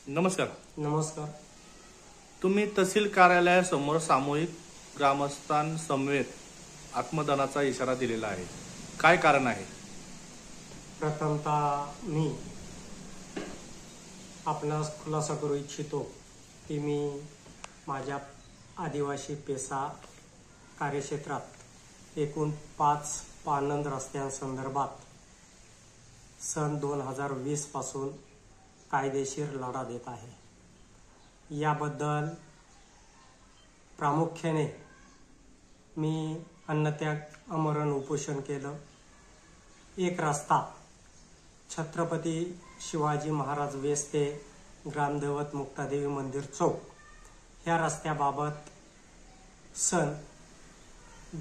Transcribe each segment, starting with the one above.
नमस्कार. नमस्कार. तुम्ही तहसील कार्यालयासमोर सामूहिक ग्रामस्थांसमवेत आत्मदानाचा इशारा दिलेला आहे. काय कारण आहे? प्रथमतः मी आपणास खुलासा करू इच्छितो की मी माझ्या आदिवासी पेसा कार्यक्षेत्रात एकूण 5 पानंद रस्त्यांसंदर्भात सन 2020 पासून कायदेशीर लढा देत आहे. याबद्दल प्रामुख्याने मी अन्नत्याग आमरण उपोषण केलं. एक रस्ता छत्रपती शिवाजी महाराज वेस ते ग्रामदैवत मुक्तादेवी मंदिर चौक ह्या रस्त्याबाबत सन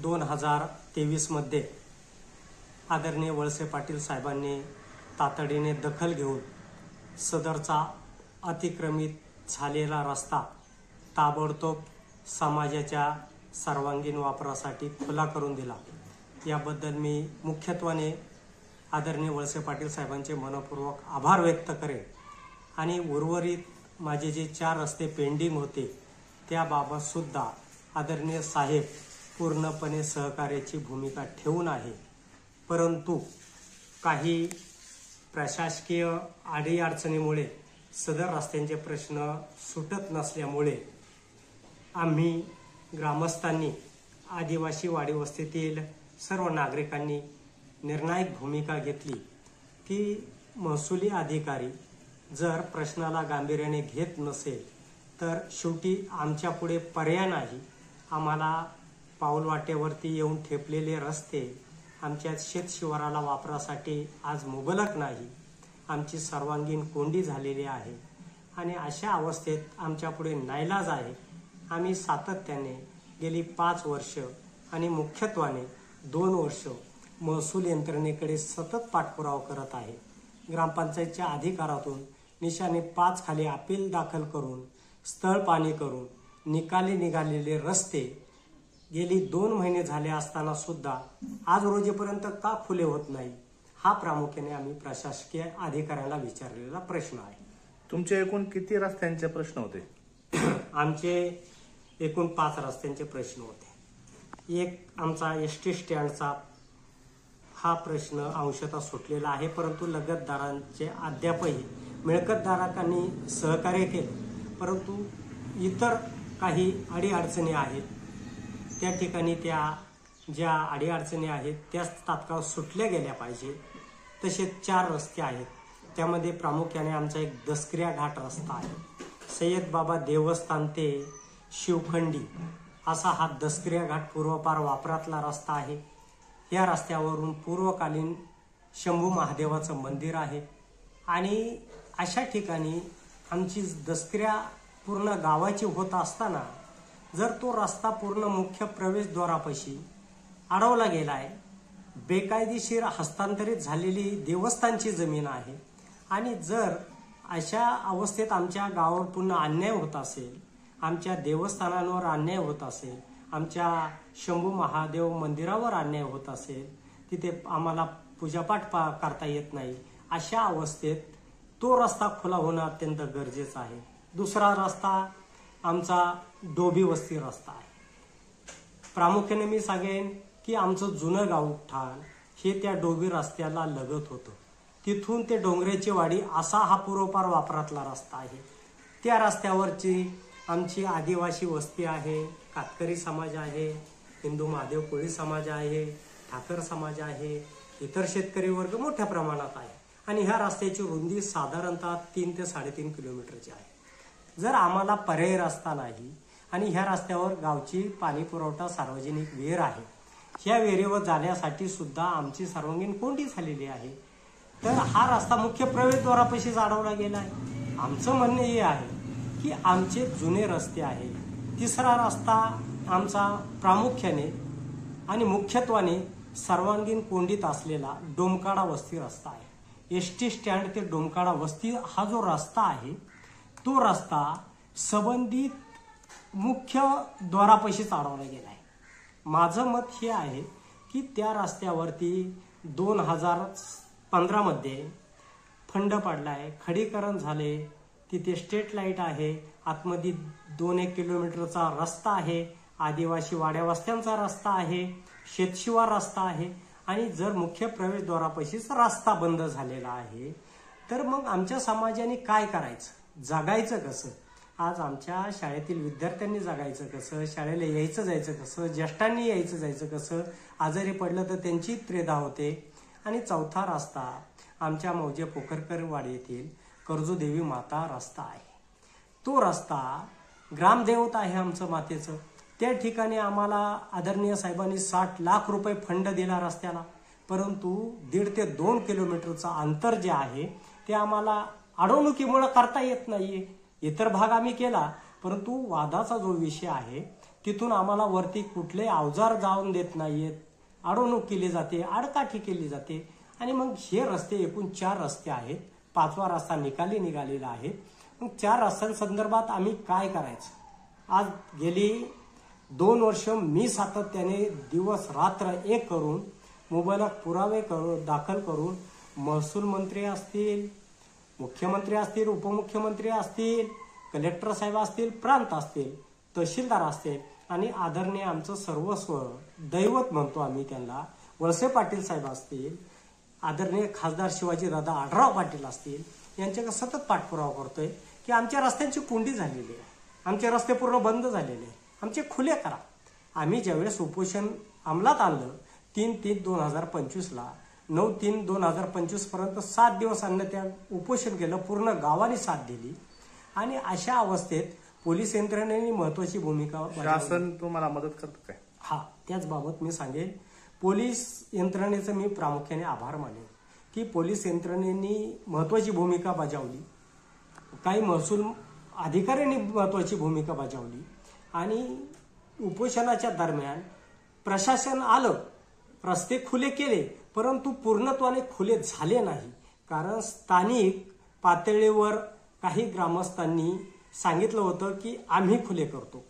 2023 मध्ये आदरणीय वळसे पाटील साहेबांनी तातडीने दखल घेऊन सदरचा अतिक्रमित झालेला रस्ता ताबडतोब समाजाच्या सर्वांगीण वापरासाठी खुला करून दिला. याबद्दल मी मुख्यत्वाने आदरणीय वळसे पाटील साहेबांचे मनपूर्वक आभार व्यक्त करेन. आणि उर्वरित माझे जे 4 रस्ते पेंडिंग होते त्याबाबत सुद्धा आदरणीय साहेब पूर्णपणे सहकार्याची भूमिका ठेवून आहे. परंतु काही प्रशासकीय अडीअडचणीमुळे सदर रस्त्यांचे प्रश्न सुटत नसल्यामुळे आम्ही ग्रामस्थांनी आदिवासी वाडी वस्तीतील सर्व नागरिकांनी निर्णायक भूमिका घेतली की महसुली अधिकारी जर प्रश्नाला गांभीर्याने घेत नसेल तर शेवटी आमच्या पुढे पर्याय नाही. आम्हाला पाऊलवाटेवरती येऊन ठेपलेले रस्ते आमच्या शेतशिवाराला वापरासाठी आज मुबलक नाही. आमची सर्वांगीण कोंडी झालेली आहे आणि अशा अवस्थेत आमच्या पुढे नाईलाज आहे. आम्ही सातत्याने गेली 5 वर्ष आणि मुख्यत्वाने 2 वर्ष महसूल यंत्रणेकडे सतत पाठपुरावा करत आहे. ग्रामपंचायतच्या अधिकारातून निशाने 5 खाली अपील दाखल करून स्थळ पाणी करून निकाली निघालेले रस्ते गेली 2 महिने झाले असताना सुद्धा आज रोजीपर्यंत का खुले होत नाही, हा प्रामुख्याने आम्ही प्रशासकीय अधिकाऱ्यांना विचारलेला प्रश्न आहे. तुमचे एकूण किती रस्त्यांचे प्रश्न होते? आमचे एकूण 5 रस्त्यांचे प्रश्न होते. एक आमचा एसटी स्टँडचा हा प्रश्न अंशतः सुटलेला आहे, परंतु लगतदारांचे अद्यापही मिळकतधारकांनी सहकार्य केले, परंतु इतर काही अडीअडचणी आहेत. त्या ठिकाणी त्या ज्या अडीअडचणी आहेत त्या तात्काळ सुटल्या गेल्या पाहिजे. तसेच 4 रस्ते आहेत. त्यामध्ये प्रामुख्याने आमचा एक दसक्रिया घाट रस्ता आहे. सय्यद बाबा देवस्थान ते शिवखंडी असा हा दसक्रिया घाट पूर्वपार वापरातला रस्ता आहे. या रस्त्यावरून पूर्वकालीन शंभू महादेवाचं मंदिर आहे आणि अशा ठिकाणी आमची दसक्रिया पूर्ण गावाची होत असताना जर तो रस्ता पूर्ण मुख्य प्रवेशद्वारापाशी अडवला गेला आहे, बेकायदेशीर हस्तांतरित झालेली देवस्थानची जमीन आहे आणि जर अशा अवस्थेत आमच्या गावावर पुन्हा अन्याय होत असेल, आमच्या देवस्थानांवर अन्याय होत असेल, आमच्या शंभू महादेव मंदिरावर अन्याय होत असेल, तिथे आम्हाला पूजापाठ करता येत नाही, अशा अवस्थेत तो रस्ता खुला होणं अत्यंत गरजेचं आहे. दुसरा रस्ता आमचा डोबी वस्ती रस्ता आहे. प्रामुख्याने मी सांगेन की आमचं जुनं गावठाण हे त्या डोबी रस्त्याला लगत होतं. तिथून ते डोंगरेची वाडी असा हा पूर्वपार वापरातला रस्ता आहे. त्या रस्त्यावरची आमची आदिवासी वस्ती आहे, कातकरी समाज आहे, हिंदू महादेव कोळी समाज आहे, ठाकर समाज आहे, इतर शेतकरी वर्ग मोठ्या प्रमाणात आहे आणि ह्या रस्त्याची रुंदी साधारणतः 3 ते 3.5 किलोमीटरची आहे. जर आम्हाला पर्याय रस्ता नाही आणि ह्या रस्त्यावर गावची पाणी पुरवठा सार्वजनिक विहीर आहे, ह्या विहिरीवर जाण्यासाठी सुद्धा आमची सर्वांगीण कोंडी झालेली आहे, तर हा रस्ता मुख्य प्रवेशद्वारापाशी अडवला गेला आहे. आमचं म्हणणं हे आहे की आमचे जुने रस्ते आहे. तिसरा रस्ता आमचा प्रामुख्याने आणि मुख्यत्वाने सर्वांगीण कोंडीत असलेला डोमकाडा वस्ती रस्ता आहे. एसटी स्टँड ते डोमकाडा वस्ती हा जो रस्ता आहे तो रस्ता संबंधित मुख्य द्वारापाशीच अडवला गेला आहे. माझं मत हे आहे की त्या रस्त्यावरती 2015 मध्ये फंड पडलाय, खडीकरण झाले, तिथे स्ट्रीट लाईट आहे, आतमध्ये 2-1 किलोमीटरचा रस्ता आहे, आदिवासी वाड्या वस्त्यांचा रस्ता आहे, शेतशिवार रस्ता आहे आणि जर मुख्य प्रवेशद्वारापाशीच रस्ता बंद झालेला आहे तर मग आमच्या समाजाने काय करायचं, जगायचं कसं? आज आमच्या शाळेतील विद्यार्थ्यांनी जगायचं कसं, शाळेला यायचं जायचं कसं, ज्येष्ठांनी यायचं जायचं कसं, आजारी पडलं तर त्यांची त्रेधा होते. आणि चौथा रस्ता आमच्या मौजे पोखरकर वाडी येथील कर्जूदेवी माता रस्ता आहे. तो रस्ता ग्रामदेवत आहे आमचं मातेचं. त्या ठिकाणी आम्हाला आदरणीय साहेबांनी 60 लाख रुपये फंड दिला रस्त्याला, परंतु 1.5 ते 2 किलोमीटरचं अंतर जे आहे ते आम्हाला अडवणुकीमुळे करता येत नाहीये. इतर भाग आम्ही केला, परंतु वादाचा जो विषय आहे तिथून आम्हाला वरती कुठले अवजार जाऊन देत नाहीयेत. अडवणूक केली जाते, आडकाठी केली जाते आणि मग हे रस्ते एकूण 4 रस्ते आहेत. 5वा रस्ता निघालेला आहे. मग 4 रस्त्यांसंदर्भात आम्ही काय करायचं? आज गेली 2 वर्ष मी सातत्याने दिवस रात्र एक करून मोबाईलात पुरावे दाखल करून महसूल मंत्री असतील, मुख्यमंत्री असतील, उपमुख्यमंत्री असतील, कलेक्टर साहेब असतील, प्रांत असतील, तहसीलदार असतील आणि आदरणीय आमचं सर्वस्व दैवत म्हणतो आम्ही त्यांना वळसे पाटील साहेब असतील, आदरणीय खासदार शिवाजीदादा आढराव पाटील असतील, यांच्याकडे सतत पाठपुरावा करतोय की आमच्या रस्त्यांची कोंडी झालेली आहे, आमचे रस्ते पूर्ण बंद झालेले आहे, आमचे खुले करा. आम्ही ज्यावेळेस उपोषण अंमलात आणलं 3/3/2025ला 9/3/2025 पर्यंत 7 दिवस त्या उपोषण केलं, पूर्ण गावाने साथ दिली आणि अशा अवस्थेत पोलीस यंत्रणेने महत्वाची भूमिका बजावली. शासन तुम्हाला मदत करतं काय? हा, त्याच बाबत मी सांगेन. पोलीस यंत्रणेचं मी प्रामुख्याने आभार मानेन की पोलीस यंत्रणेने महत्वाची भूमिका बजावली, काही महसूल अधिकाऱ्यांनी महत्वाची भूमिका बजावली आणि उपोषणाच्या दरम्यान प्रशासन आलं, रस्ते खुले केले, परंतु पूर्णत्वाने खुले झाले नाही. कारण स्थानिक पातळीवर काही ग्रामस्थांनी सांगितलं होतं की आम्ही खुले करतो,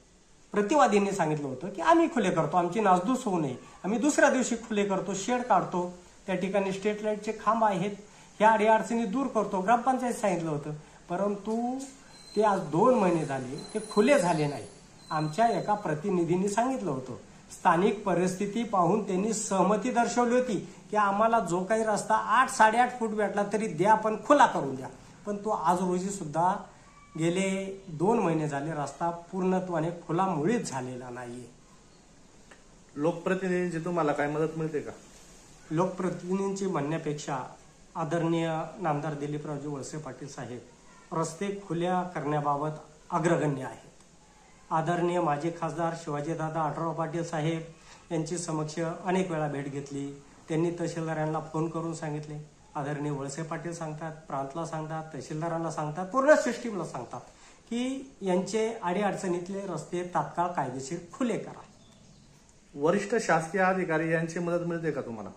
प्रतिवादींनी सांगितलं होतं की आम्ही खुले करतो, आमची नासधूस होऊ नये, आम्ही दुसऱ्या दिवशी खुले करतो, शेड काढतो, त्या ठिकाणी स्ट्रीट लाईटचे खांब आहेत, ह्या अडीअडचणी दूर करतो, ग्रामपंचायत सांगितलं होतं. परंतु ते आज 2 महिने झाले ते खुले झाले नाही. आमच्या एका प्रतिनिधींनी सांगितलं होतं, स्थानिक परिस्थिती पाहून त्यांनी सहमती दर्शवली होती की आम्हाला जो काही रस्ता 8-8.5 फूट भेटला तरी द्या, पण खुला करून द्या. पण तो आज रोजी सुद्धा गेले 2 महिने झाले रस्ता पूर्णत्वाने खुला मुळीच झालेला नाहीये. लोकप्रतिनिधींची तुम्हाला काय मदत मिळते का? लोकप्रतिनिधींची म्हणण्यापेक्षा आदरणीय नामदार दिलीपरावजी वळसे पाटील साहेब रस्ते खुल्या करण्याबाबत अग्रगण्य आहेत. आदरणीय माजी खासदार शिवाजीदादा आढराव पाटील साहेब यांची समक्ष अनेक वेळा भेट घेतली. त्यांनी तहसीलदारांना फोन करून सांगितले. आदरणीय वळसे पाटील सांगतात, प्रांतला सांगतात, तहसीलदारांना सांगतात, पूर्ण सिस्टीमला सांगतात की यांचे अडीअडचणीतले रस्ते तात्काळ कायदेशीर खुले करा. वरिष्ठ शासकीय अधिकारी यांची मदत मिळते का तुम्हाला?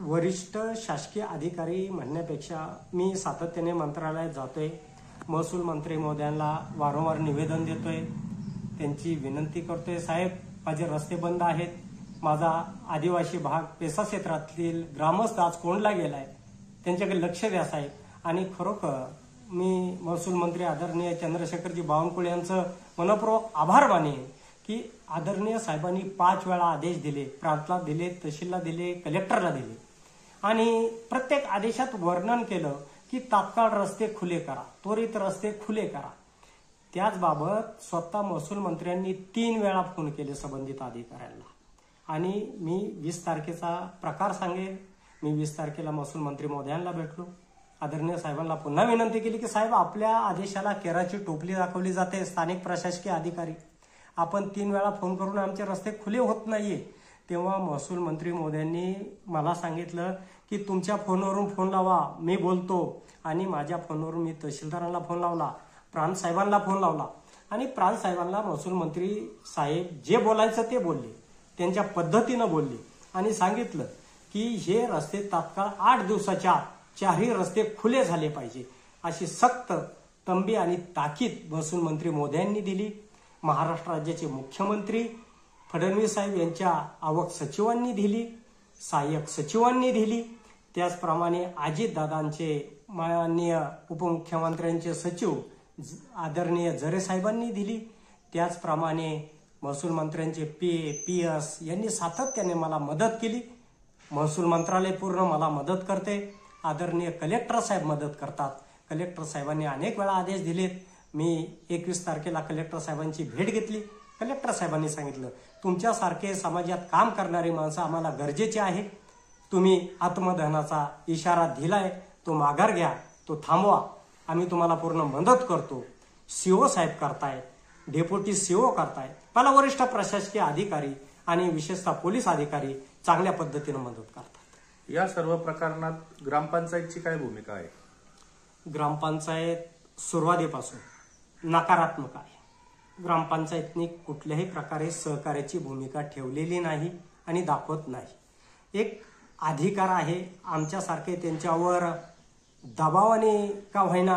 वरिष्ठ शासकीय अधिकारी म्हणण्यापेक्षा मी सातत्याने मंत्रालयात जातोय, महसूल मंत्री महोदयांना वारंवार निवेदन देतोय, त्यांची विनंती करतोय, साहेब माझे रस्ते बंद आहेत, माझा आदिवासी भाग पेसा क्षेत्रातील ग्रामस्थ आज कोंडला गेलाय, त्यांच्याकडे लक्ष द्या साहेब. आणि खरोखर मी महसूल मंत्री आदरणीय चंद्रशेखरजी बावनकुळे यांचं मनपूर्वक आभार मानेन की आदरणीय साहेबांनी 5 वेळा आदेश दिले, प्रांतला दिले, तहसीलला दिले, कलेक्टरला दिले आणि प्रत्येक आदेशात वर्णन केलं की तात्काळ रस्ते खुले करा, त्वरित रस्ते खुले करा. त्याचबाबत स्वतः महसूल मंत्र्यांनी 3 वेळा फोन केले संबंधित अधिकाऱ्यांना आणि मी 20 तारखेचा प्रकार सांगेन. मी 20 तारखेला महसूल मंत्री महोदयांना भेटलो, आदरणीय साहेबांना पुन्हा विनंती केली की साहेब आपल्या आदेशाला केराची टोपली दाखवली जाते, स्थानिक प्रशासकीय अधिकारी आपण 3 वेळा फोन करून आमचे रस्ते खुले होत नाहीये. तेव्हा महसूल मंत्री महोदयांनी मला सांगितलं की तुमच्या फोनवरून फोन लावा, मी बोलतो. आणि माझ्या फोनवरून मी तहसीलदारांना फोन लावला, प्रांत साहेबांना फोन लावला आणि प्रांत साहेबांना महसूल मंत्री साहेब जे बोलायचं ते बोलले, त्यांच्या पद्धतीनं बोलले आणि सांगितलं की हे रस्ते तात्काळ 8 दिवसाच्या आत 4ही रस्ते खुले झाले पाहिजे अशी सक्त तंबी आणि ताकीद महसूल मंत्री मोदयांनी दिली. महाराष्ट्र राज्याचे मुख्यमंत्री फडणवीस साहेब यांच्या आवक सचिवांनी दिली, सहाय्यक सचिवांनी दिली, त्याचप्रमाणे अजितदादांचे माननीय उपमुख्यमंत्र्यांचे सचिव आदरणीय जरे साहेबांनी दिली, त्याचप्रमाणे महसूल मंत्र्यांचे PS यांनी सातत्याने मला मदत केली. महसूल मंत्रालय पूर्ण मला मदत करते. आदरणीय कलेक्टर साहेब मदत करतात. कलेक्टर साहेबांनी अनेक वेळा आदेश दिलेत. मी 21 तारखेला कलेक्टर साहेबांची भेट घेतली. कलेक्टर साहेबांनी सांगितलं, तुमच्यासारखे समाजात काम करणारी माणसं आम्हाला गरजेचे आहे. तुम्ही आत्मदहनाचा इशारा दिलाय, तो माघार घ्या, तो थांबवा. आम्ही तुम्हाला पूर्ण मदत करतो. CO साहेब करतायत, डेप्युटी CO करतायत, मला वरिष्ठ प्रशासकीय अधिकारी आणि विशेषतः पोलीस अधिकारी चांगल्या पद्धतीने मदत करतात. या सर्व प्रकरणात ग्रामपंचायतची काय भूमिका आहे? ग्रामपंचायत सुरुवातीपासून नकारात्मक आहे. ग्रामपंचायतनी कुठल्याही प्रकारे सहकार्याची भूमिका ठेवलेली नाही आणि दाखवत नाही. एक अधिकार आहे, आमच्यासारखे त्यांच्यावर दबावाने का होईना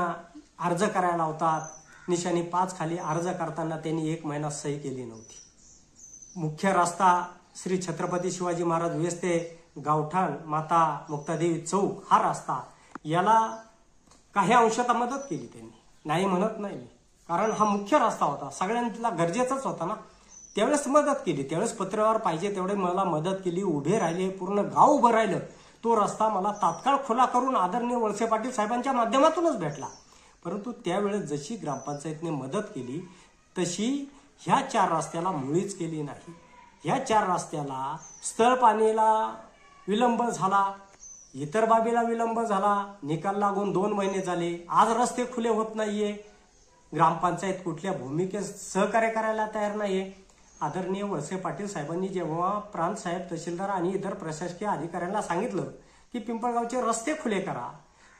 अर्ज करायला लावतात. निशाणी 5 खाली अर्ज करताना त्यांनी 1 महिना सही केली नव्हती. मुख्य रस्ता श्री छत्रपती शिवाजी महाराज वेस्ते गावठाण माता मुक्तादेवी चौक हा रस्ता, याला काही अंशात मदत केली त्यांनी, नाही म्हणत नाही मी, कारण हा मुख्य रस्ता होता, सगळ्यांना गरजेचाच होता ना. त्यावेळेस मदत केली, त्यावेळेस पत्रव्यवहार पाहिजे तेवढे मला मदत केली. उभे राहिले, पूर्ण गाव उभं राहिलं. तो रस्ता मला तात्काळ खुला करून आदरणीय वळसे पाटील साहेबांच्या माध्यमातूनच भेटला. परंतु त्यावेळेस जशी ग्रामपंचायतने मदत केली तशी ह्या 4 रस्त्याला मुळीच केली नाही. ह्या 4 रस्त्याला स्थळ पाणीला विलंब झाला, इतर बाबीला विलंब झाला. निकाल लागून 2 महिने झाले, आज रस्ते खुले होत नाहीये. ग्रामपंचायत कुठल्या भूमिकेत सहकार्य करायला तयार नाहीये. आदरणीय वळसे पाटील साहेबांनी जेव्हा प्रांत साहेब, तहसीलदार आणि इतर प्रशासकीय अधिकाऱ्यांना सांगितलं की पिंपळगावचे रस्ते खुले करा,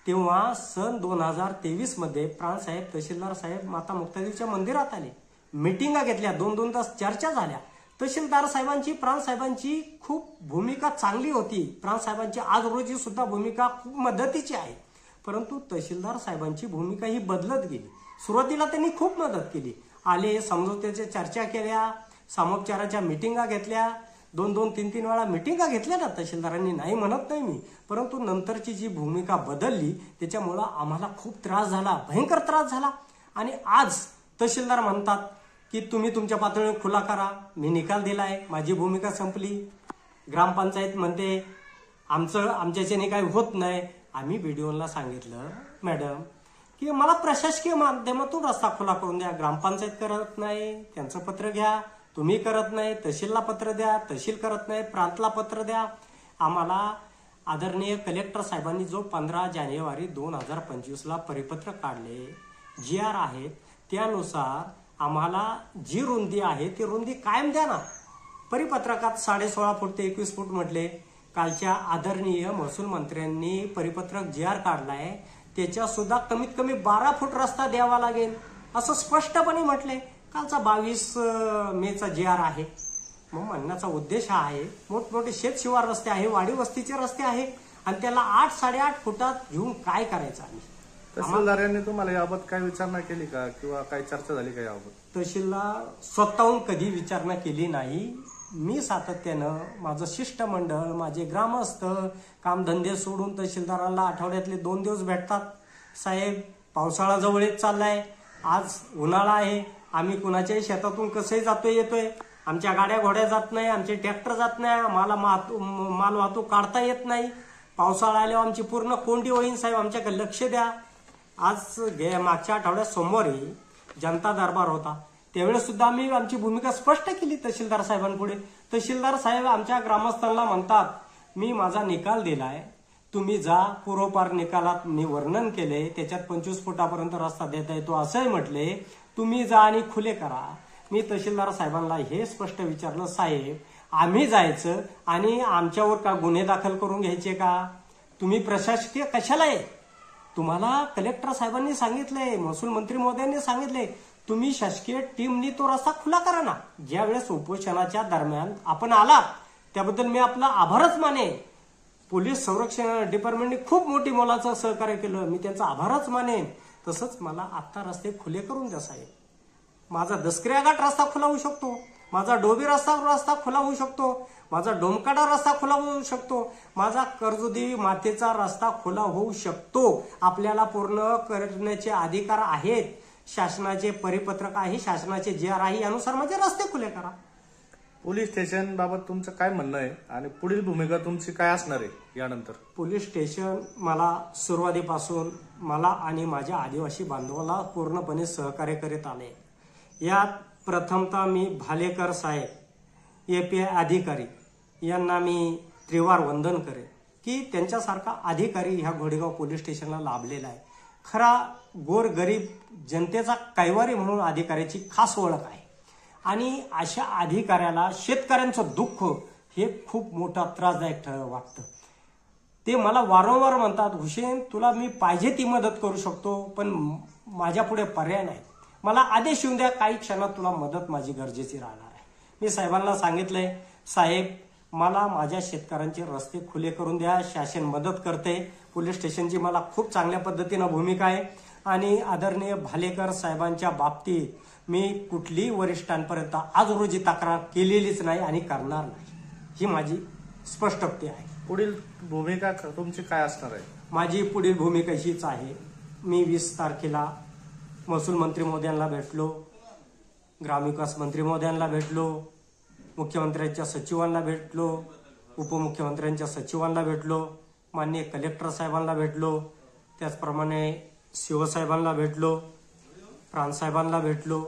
तेव्हा सन 2023 मध्ये प्रांत साहेब, तहसीलदार साहेब माता मुक्तादेवीच्या मंदिरात आले, मिटिंगा घेतल्या, 2-2 तास चर्चा झाल्या. तहसीलदार साहेबांची, प्रांत साहेबांची खूप भूमिका चांगली होती. प्रांत साहेबांची आज रोजी सुद्धा भूमिका खूप मदतीची आहे. परंतु तहसीलदार साहेबांची भूमिका ही बदलत गेली. सुरुवातीला त्यांनी खूप मदत केली, आले, समझोत्याच्या चर्चा केल्या, सामोपचाराच्या मिटिंगा घेतल्या, 2-2, 3-3 वेळा मिटिंगा घेतल्या ना तहसीलदारांनी, नाही म्हणत नाही मी. परंतु नंतरची जी भूमिका बदलली त्याच्यामुळं आम्हाला खूप त्रास झाला, भयंकर त्रास झाला. आणि आज तहसीलदार म्हणतात की तुम्ही तुमच्या पातळीवर खुला करा. मी निकाल दिलाय, माझी भूमिका संपली. ग्रामपंचायत म्हणते आमच्याच्याने काही होत नाही. आम्ही BDOला सांगितलं, मॅडम की मला प्रशासकीय माध्यमातून रस्ता खुला करून द्या. ग्रामपंचायत करत नाही, त्यांचं पत्र घ्या. तुम्ही करत नाही, तहसीलला पत्र द्या. तहसील करत नाही, प्रांतला पत्र द्या. आम्हाला आदरणीय कलेक्टर साहेबांनी जो 15 जानेवारी 2025ला परिपत्र काढले, GR आहेत, त्यानुसार आम्हाला जी रुंदी आहे ती रुंदी कायम द्या ना. परिपत्रकात 16.5 फूट ते 21 फूट म्हटले. कालच्या आदरणीय महसूल मंत्र्यांनी परिपत्रक GR काढलाय, त्याच्या सुद्धा कमीत कमी 12 फूट रस्ता द्यावा लागेल असं स्पष्टपणे म्हटले. कालचा 22 मेचा GR आहे. मग म्हणण्याचा उद्देश हा आहे, मोठमोठे शेतशिवार रस्ते आहे, वाडी वस्तीचे रस्ते आहे, आणि त्याला 8-8.5 फुटात घेऊन काय करायचं आम्ही? तहसीलदारांनी तुम्हाला याबाबत काय विचारणा केली का, किंवा काय चर्चा झाली का याबाबत? तहसीलला स्वतःहून कधी विचारणा केली नाही. मी सातत्यानं माझं शिष्टमंडळ, माझे ग्रामस्थ कामधंदे सोडून तहसीलदाराला आठवड्यातले 2 दिवस भेटतात. साहेब, पावसाळा जवळ येत चाललाय, आज उन्हाळा आहे, आम्ही कुणाच्याही शेतातून कसंही जातोय येतोय, आमच्या गाड्या घोड्या जात नाही, आमचे ट्रॅक्टर जात नाही, आम्हाला माल वाहतूक काढता येत नाही. पावसाळा आल्यावर आमची पूर्ण कोंडी होईन. साहेब, आमच्याकडे लक्ष द्या. आज मागच्या आठवड्यात सोमवारी जनता दरबार होता, त्यावेळेस सुद्धा आम्ही आमची भूमिका स्पष्ट केली तहसीलदार साहेबांपुढे. तहसीलदार साहेब आमच्या ग्रामस्थांना म्हणतात, मी माझा निकाल दिलाय, तुम्ही जा. पूर्वपार निकालात मी वर्णन केले, त्याच्यात 25 फुटापर्यंत रस्ता देता येतो असंही म्हटले. तुम्ही जा आणि खुले करा. मी तहसीलदार साहेबांना हे स्पष्ट विचारलं, साहेब आम्ही जायचं आणि आमच्यावर का गुन्हे दाखल करून घ्यायचे का? तुम्ही प्रशासकीय कशाला आहे? तुम्हाला कलेक्टर साहेबांनी सांगितलंय, महसूल मंत्री महोदयांनी सांगितले, तुम्ही शासकीय टीमनी तो रस्ता खुला करा ना. ज्यावेळेस उपोषणाच्या दरम्यान आपण आलात त्याबद्दल मी आपला आभारच माने. पोलीस संरक्षण डिपार्टमेंटने खूप मोठी मोलाचं सहकार्य केलं, मी त्यांचा आभारच मानेन. तसंच मला आत्ता रस्ते खुले करून द्या साहेब. माझा दसकऱ्या घाट रस्ता खुला होऊ शकतो, माझा डोबी रस्ता खुला होऊ शकतो, माझा डोमकाडा रस्ता खुला होऊ शकतो, माझा कर्जदेवी मातेचा रस्ता खुला होऊ शकतो. आपल्याला पूर्ण करण्याचे अधिकार आहेत. शासनाचे परिपत्रक आहे, शासनाचे JR आहे, यानुसार माझे रस्ते खुले करा. पोलीस स्टेशन बाबत तुमचं काय म्हणणं आहे आणि पुढील भूमिका तुमची काय असणार आहे यानंतर? पोलीस स्टेशन मला सुरुवातीपासून मला आणि माझ्या आदिवासी बांधवाला पूर्णपणे सहकार्य करीत आले. यात प्रथमतः मी भालेकर साहेब API अधिकारी यांना मी त्रिवार वंदन करेन की त्यांच्यासारखा अधिकारी ह्या घोडेगाव पोलीस स्टेशनला लाभलेला आहे. खरा गोरगरीब जनतेचा कैवारी म्हणून अधिकाऱ्याची खास ओळख आहे आणि अशा अधिकाऱ्याला शेतकऱ्यांचं दुःख हे खूप मोठा त्रासदायक वाटतं. ते मला वारंवार म्हणतात, हुसेन तुला मी पाहिजे ती मदत करू शकतो पण माझ्या पुढे पर्याय नाही, मला आदेश येऊन द्या, काही क्षणात तुला मदत माझी गरजेची राहणार आहे. मी साहेबांना सांगितलंय, साहेब मला माझ्या शेतकऱ्यांचे रस्ते खुले करून द्या, शासन मदत करते. पोलीस स्टेशनची मला खूप चांगल्या पद्धतीनं भूमिका आहे आणि आदरणीय भालेकर साहेबांच्या बाबतीत मी कुठलीही वरिष्ठांपर्यंत आज रोजी तक्रार केलेलीच नाही आणि करणार नाही, ही माझी स्पष्टोक्ती आहे. पुढील भूमिका तुमची काय असणार आहे? माझी पुढील भूमिका हीच आहे. मी 20 तारखेला महसूल मंत्री महोदयांना भेटलो, ग्रामविकास मंत्री महोदयांना भेटलो, मुख्यमंत्र्यांच्या सचिवांना भेटलो, उपमुख्यमंत्र्यांच्या सचिवांना भेटलो, माननीय कलेक्टर साहेबांना भेटलो, त्याचप्रमाणे शिवसाहेबांना भेटलो, प्रांतसाहेबांना भेटलो.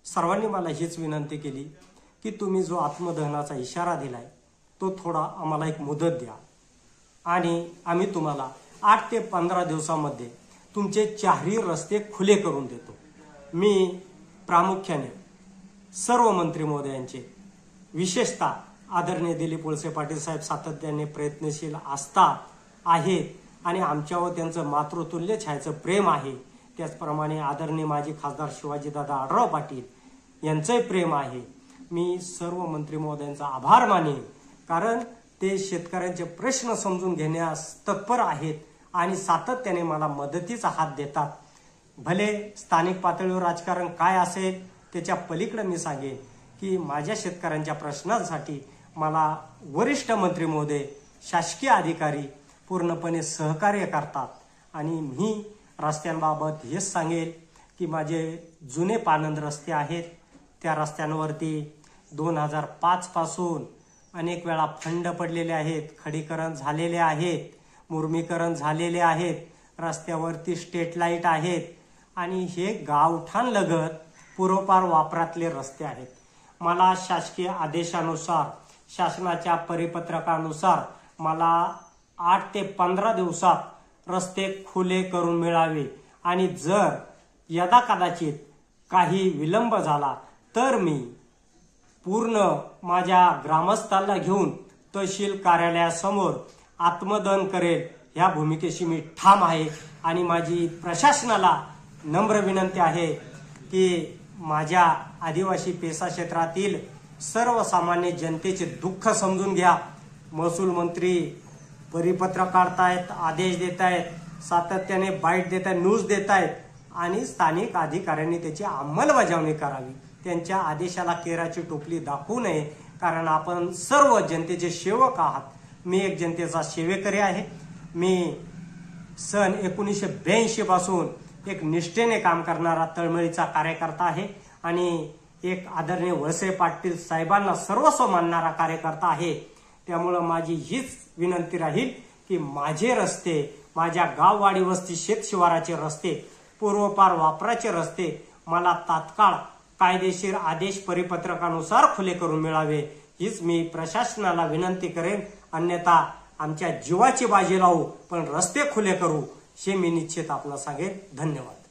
सर्वांनी मला हीच विनंती केली की तुम्ही जो आत्मदहनाचा इशारा दिलाय तो थोडा आम्हाला एक मुदत द्या आणि आम्ही तुम्हाला 8 ते 15 दिवसामध्ये तुमचे 4ही रस्ते खुले करून देतो. मी प्रामुख्याने सर्व मंत्री महोदयांचे, विशेषतः आदरणीय दिलीप वळसे पाटील साहेब सातत्याने प्रयत्नशील असतात आहेत आणि आमच्यावर त्यांचं मातृतुल्य छायचं प्रेम आहे. त्याचप्रमाणे आदरणीय माजी खासदार शिवाजीदादा आढळराव पाटील यांचंही प्रेम आहे. मी सर्व मंत्री महोदयांचा आभार मानेन कारण ते शेतकऱ्यांचे प्रश्न समजून घेण्यास तत्पर आहेत आणि सातत्याने मला मदतीचा हात देतात. भले स्थानिक पातळीवर राजकारण काय असेल त्याच्या पलीकडे मी सांगेन की माझ्या शेतकऱ्यांच्या प्रश्नांसाठी मला वरिष्ठ मंत्री महोदय, शासकीय अधिकारी पूर्णपणे सहकार्य करतात आणि मी रस्त्यांबाबत हेच सांगेल की माझे जुने पानंद रस्ते आहेत, त्या रस्त्यांवरती 2005 पासून अनेक वेळा खंड पडलेले आहेत, खडीकरण झालेले आहेत, मुर्मीकरण झालेले आहेत, रस्त्यावरती स्ट्रीट लाईट आहेत आणि हे गावठाण लगत पूर्वपार वापरातले रस्ते आहेत. मला शासकीय आदेशानुसार, शासनाच्या परिपत्रकानुसार मला 8 ते 15 दिवसात रस्ते खुले करून मिळावे आणि जर यदा कदाचित काही विलंब झाला तर मी पूर्ण माझ्या ग्रामस्थांना घेऊन तहसील कार्यालयासमोर आत्मदहन करेल, ह्या भूमिकेशी मी ठाम आहे. आणि माझी प्रशासनाला नम्र विनंती आहे की माझ्या आदिवासी पेसा क्षेत्रातील सर्वसामान्य जनतेचे दुःख समजून घ्या. महसूल मंत्री परिपत्रक काढतायत, आदेश देत आहेत, सातत्याने बाईट देत आहेत, न्यूज देत आहेत आणि स्थानिक अधिकाऱ्यांनी त्याची अंमलबजावणी करावी. त्यांच्या आदेशाला केराची टोपली दाखवू नये कारण आपण सर्व जनतेचे सेवक आहात. मी एक जनतेचा सेवेकरी आहे. मी सन 1982 पासून एक निष्ठेने काम करणारा तळमळीचा कार्यकर्ता आहे आणि एक आदरणीय वळसे पाटील साहेबांना सर्वस्व मानणारा कार्यकर्ता आहे. त्यामुळे माझी हीच विनंती राहील की माझे रस्ते, माझ्या गाववाडी वस्ती शेतशिवाराचे रस्ते, पूर्वपार वापराचे रस्ते मला तात्काळ कायदेशीर आदेश परिपत्रकानुसार खुले करून मिळावे, हीच मी प्रशासनाला विनंती करेन. अन्यथा आमच्या जीवाची बाजी लावू पण रस्ते खुले करू, हे मी निश्चित आपल्याला सांगेन. धन्यवाद.